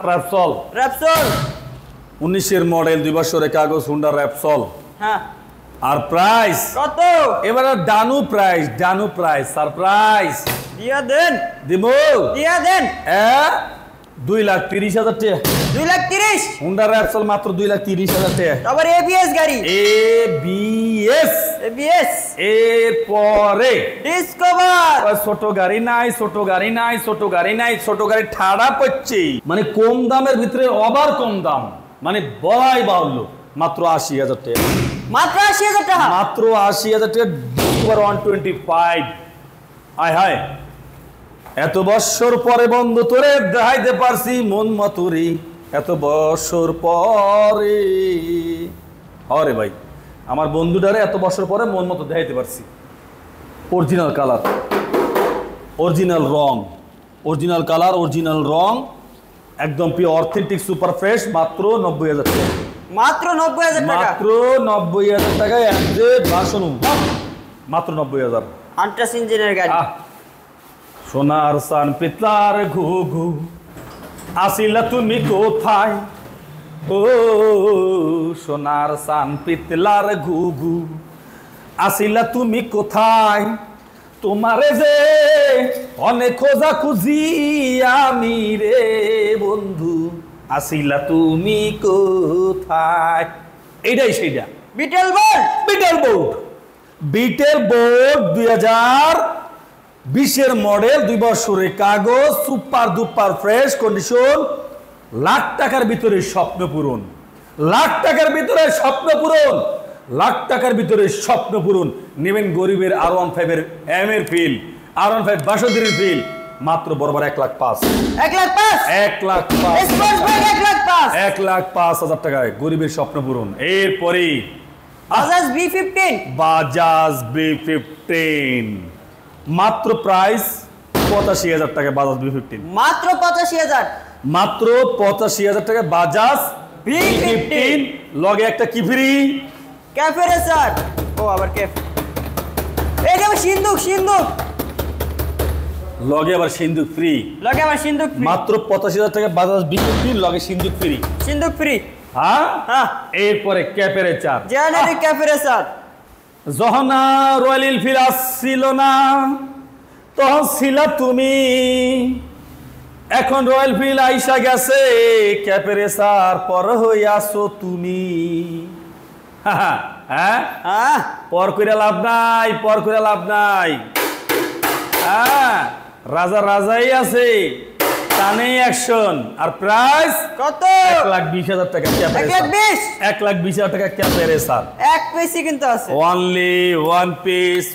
Repsol. Repsol 19 এর model 2 বছরের কাগজ হুন্ডা র্যাপসল। হ্যাঁ আর প্রাইস কত? এবারে ডানু প্রাইস সারপ্রাইজ দিয়া দেন, দিমু দিয়া দেন। 2,30,000 টাকা। 2,30,000 হুন্ডা র্যাপসল মাত্র 2,30,000 টাকা। আবার এবিএস গাড়ি, এবিএস। এরপরে ডিসকভার। ছোট গাড়ি নাই, ছোট গাড়ি ঠাড়া পড়ছে, মানে কম দামের ভিতরে আবার কম দাম, মানে বলাই বাহুল্য, মাত্র 80,000 টাকা। মাত্র 80,000 টাকা। মাত্র 80,000 টাকা। ডিসকভার 125। হায় হায়, এত বছর পরে বন্ধু তোরে দেখাইতে পারছি মন মতুরি, এত বছর পরে। আরে ভাই, আমার বন্ধুটারে এত বছর পরে মন মতো দেখাইতে পারছি। অরিজিনাল কালার, অরিজিনাল রং, অরিজিনাল কালার, অরিজিনাল রং, একদম পিওর অথেন্টিক সুপার ফ্রেশ, মাত্র 90,000 টাকা। মাত্র 90,000 টাকা। মাত্র 90,000 টাকায় একজেট ভাষণ, মাত্র 90,000। হান্টাস ইঞ্জিনের গাড়ি। সোনার সান পিতলার ঘুঘু আসিলা তুমি কোথায়, ও সোনার সান পিতলার ঘুঘু আসিলা তুমি কোথায়, তোমারে যে অনেক খোঁজা খুঁজি আমি রে বন্ধু, আসিলা তুমি কোথায়। এইটাই সেইটা বিটেল বোর্ড। বিটেল বোর্ড 2020 এর মডেল, 2 বছরের কাগজ, সুপার দুপার ফ্রেশ কন্ডিশন। লাখ টাকার ভিতরে স্বপ্ন পূরণ, লাখ টাকার ভিতরে স্বপ্ন পূরণ, লাখ টাকার ভিতরে স্বপ্ন পূরণ। নেবেন গরিবের R15 এর এম এর ফিল, R15 62 ফিল, মাত্র বরাবর 1,05,000। 1,05,000 টাকায় গরিবের স্বপ্ন পূরণ। এরপরে বাজাজ B15। বাজাজ B15 মাত্র প্রাইস 85,000 টাকা। বাজাজ B15 মাত্র 85,000। মাত্র 85,000 টাকা বাজাজ B15। লগে একটা কি ফ্রি? Cafe racer. ও আবার ক্যাফে, এই যে সিন্ধুক লগে আবার সিন্ধুক ফ্রি। লগে আবার সিন্ধুক ফ্রি। মাত্র 85,000 টাকা বাজাজ B15, লগে সিন্ধুক ফ্রি। সিন্ধুক ফ্রি। হ্যাঁ হ্যাঁ। এরপরে ক্যাফে রেসার। জানেন ক্যাফে রেসার। যখন রয়্যাল এনফিল্ড আসছিল না তখন ছিল তুমি, এখন রয়্যাল এনফিল্ড আইসা গেছে, ক্যাফে রেসার পর হইয়াছো তুমি। হ্যাঁ হ্যাঁ, পর কইরা লাভ নাই, হ্যাঁ রাজাই আছে, টানেই অ্যাকশন। আর প্রাইস কত? 1,20,000 টাকা। 1,20,000। 1,20,000 টাকা ক্যাফে রেসার। এক পিসই কিন্তু আছে। Only one piece,